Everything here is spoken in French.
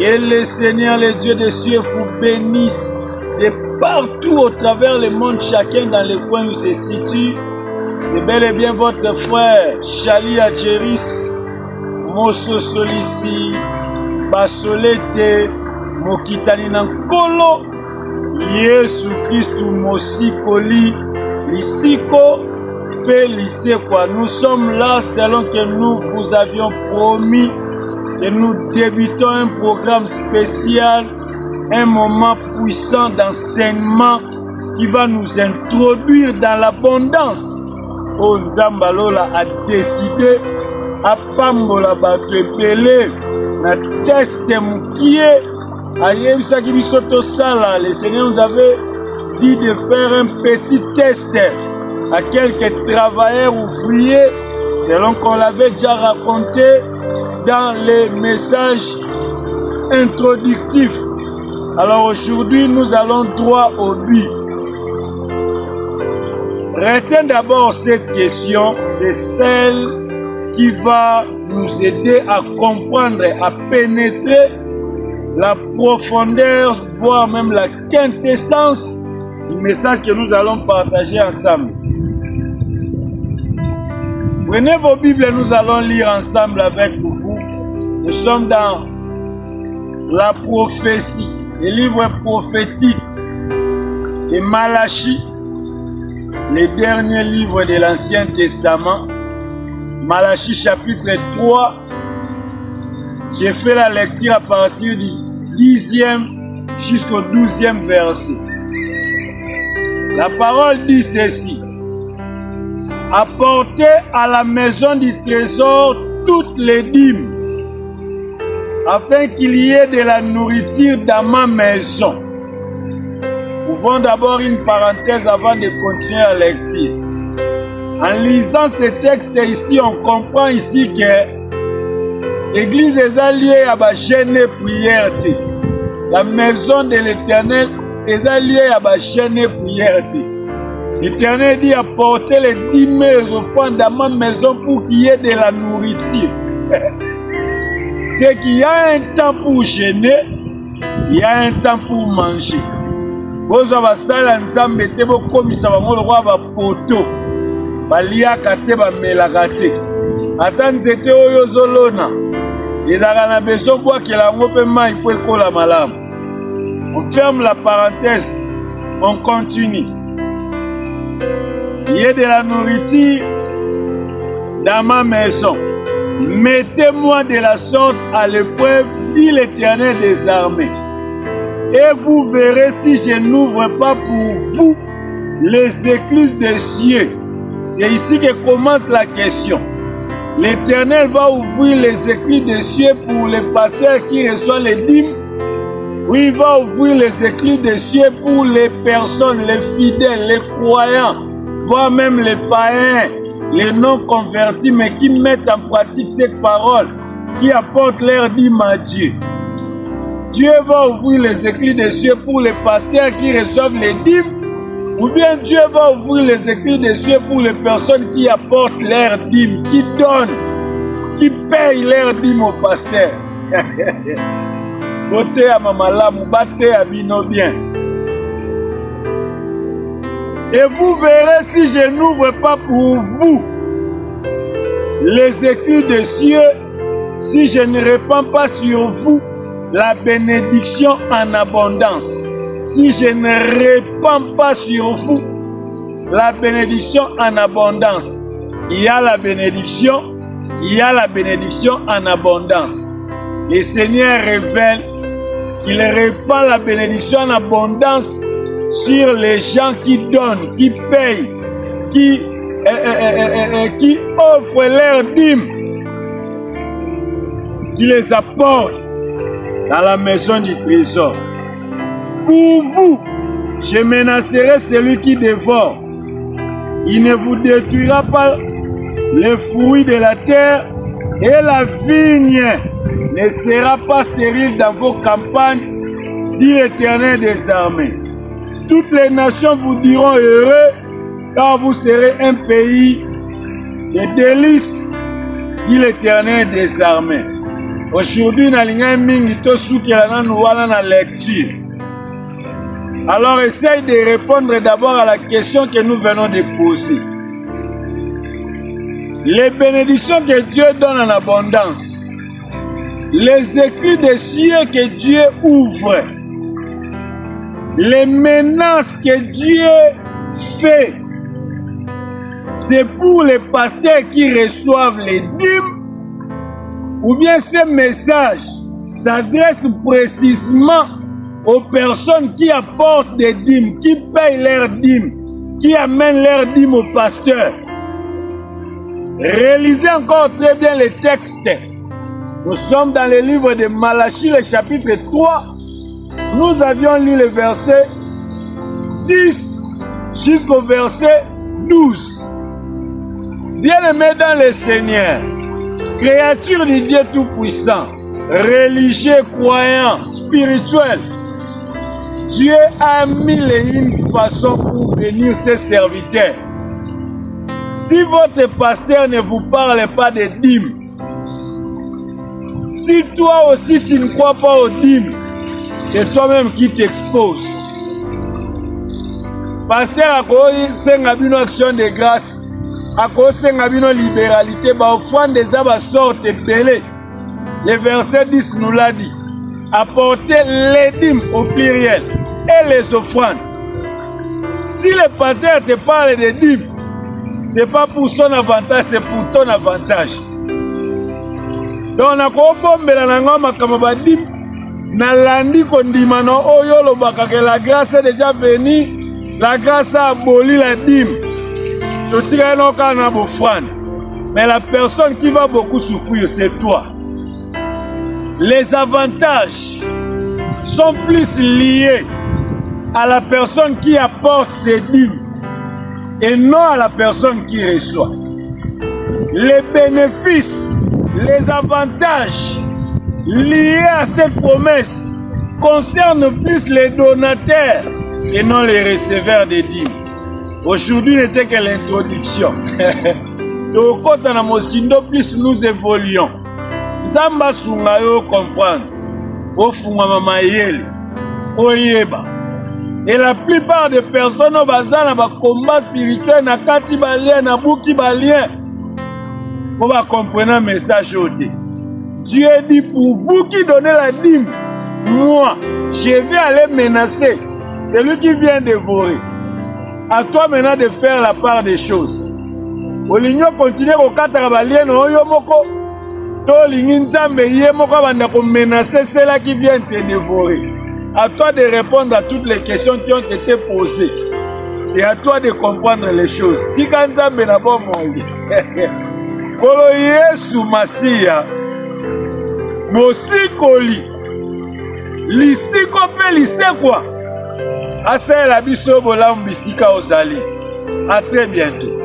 Que le Seigneur, le Dieu des cieux, vous bénisse de partout au travers le monde, chacun dans le coin où il se situe. C'est bel et bien votre frère, Chali Adjeris, Mosso Solissi, Basolete, Mokitani Nankolo, Yesu Christu Mosikoli, Lisiko, Pélisekwa. Nous sommes là selon que nous vous avions promis que nous débutons un programme spécial, un moment puissant d'enseignement qui va nous introduire dans l'abondance. Oh, Nzambalola a décidé à Pambola Batepele, na test moukie, aïe, ça qui bisoto sala. Le Seigneur nous avait dit de faire un petit test à quelques travailleurs ouvriers, selon qu'on l'avait déjà raconté dans les messages introductifs. Alors aujourd'hui, nous allons droit au but. Retiens d'abord cette question, c'est celle qui va nous aider à comprendre, à pénétrer la profondeur, voire même la quintessence du message que nous allons partager ensemble. Prenez vos Bibles et nous allons lire ensemble avec vous. Nous sommes dans la prophétie, le livre prophétique de Malachie, le dernier livre de l'Ancien Testament. Malachie chapitre 3. J'ai fait la lecture à partir du 10e jusqu'au 12e verset. La parole dit ceci. Apportez à la maison du trésor toutes les dîmes, afin qu'il y ait de la nourriture dans ma maison. Ouvrons d'abord une parenthèse avant de continuer la lecture. En lisant ce texte ici, on comprend ici que l'église est alliée à la chaîne prière. La maison de l'Éternel est alliée à la chaîne prière. L'Éternel dit apporter les 10 000 offrandes dans ma maison pour qu'il y ait de la nourriture. C'est qu'il y a un temps pour gêner, il y a un temps pour manger. Vous avez sala nzambe te bo komisa bango roi ba poto. Balia kate ba melakate. Ata nzete oyo zolona. Ezaka na besoin kwa kela ngo pe mai po ekola malamu. On ferme la parenthèse, on continue. Il y a de la nourriture dans ma maison. Mettez-moi de la sorte à l'épreuve, dit l'Éternel des armées. Et vous verrez si je n'ouvre pas pour vous les écluses des cieux. C'est ici que commence la question. L'Éternel va ouvrir les écluses des cieux pour les pasteurs qui reçoivent les dîmes. Oui, il va ouvrir les écluses des cieux pour les personnes, les fidèles, les croyants, voire même les païens, les non-convertis, mais qui mettent en pratique cette parole, qui apportent leur dîme à Dieu. Dieu va ouvrir les écluses des cieux pour les pasteurs qui reçoivent les dîmes, ou bien Dieu va ouvrir les écluses des cieux pour les personnes qui apportent leur dîme, qui donnent, qui payent leur dîme aux pasteurs. Boté à mamalamu, baté à bino bien. Et vous verrez si je n'ouvre pas pour vous les écluses des cieux, si je ne répands pas sur vous la bénédiction en abondance. Si je ne répands pas sur vous la bénédiction en abondance. Il y a la bénédiction, il y a la bénédiction en abondance. Le Seigneur révèle qu'il répand la bénédiction en abondance sur les gens qui donnent, qui payent, qui offrent leur dîme, qui les apportent dans la maison du trésor. Pour vous, je menacerai celui qui dévore. Il ne vous détruira pas les fruits de la terre et la vigne ne sera pas stérile dans vos campagnes, dit l'Éternel des armées. Toutes les nations vous diront heureux, car vous serez un pays de délices, dit l'Éternel des armées. Aujourd'hui, nalinga mingi to soukela na nouala na lecture. Alors essaye de répondre d'abord à la question que nous venons de poser. Les bénédictions que Dieu donne en abondance, les écrits des cieux que Dieu ouvre, les menaces que Dieu fait, c'est pour les pasteurs qui reçoivent les dîmes, ou bien ces messages s'adressent précisément aux personnes qui apportent des dîmes, qui payent leurs dîmes, qui amènent leurs dîmes au pasteur. Réalisez encore très bien les textes. Nous sommes dans le livre de Malachie, le chapitre 3. Nous avions lu le verset 10 jusqu'au verset 12. Bien-aimés dans le Seigneur, créatures du Dieu Tout-Puissant, religieux, croyants, spirituels, Dieu a mis une façon pour bénir ses serviteurs. Si votre pasteur ne vous parle pas de dîmes, si toi aussi tu ne crois pas aux dîmes, c'est toi-même qui t'exposes. Pasteur a senga bino action de grâce, a senga bino libéralité, ba offrande des aba sorte belé. Le verset 10 nous l'a dit. Apportez les dîmes au pluriel et les offrandes. Si le pasteur te parle de dîmes, c'est pas pour son avantage, c'est pour ton avantage. Donc, na ko bombela na ngoma kama badim na landi kondima no oyo lobaka que la grâce est déjà venue, la grâce a aboli la dîme. Totika no kana bofrande. Mais la personne qui va beaucoup souffrir, c'est toi. Les avantages sont plus liés à la personne qui apporte ses dîmes et non à la personne qui reçoit. Les bénéfices, les avantages liés à cette promesse concernent plus les donateurs et non les receveurs des dîmes. Aujourd'hui n'était que l'introduction. Donc quand on a mosindo plus nous évoluons. Nzamba sunga yo comprendre. Ofunga mama yele. Oyeba. Et la plupart des personnes au bazar na ba combat spirituel na kati balien na buki balien. Pour va comprendre un message ôté. Dieu dit pour vous qui donnez la dîme, moi, je vais aller menacer celui qui vient dévorer. À toi maintenant de faire la part des choses. Olinyo continue au katara balien no yo moko. To lingi nzambe ye moko banda ko menacer ceux-là qui viennent te dévorer. À toi de répondre à toutes les questions qui ont été posées. C'est à toi de comprendre les choses. Tika nzambe na bon mongi. Kolo Yesu Masiya. Mosikoli. Lisiko pe lisekwa. Asa la biso bolam bisika ozali. À très bientôt.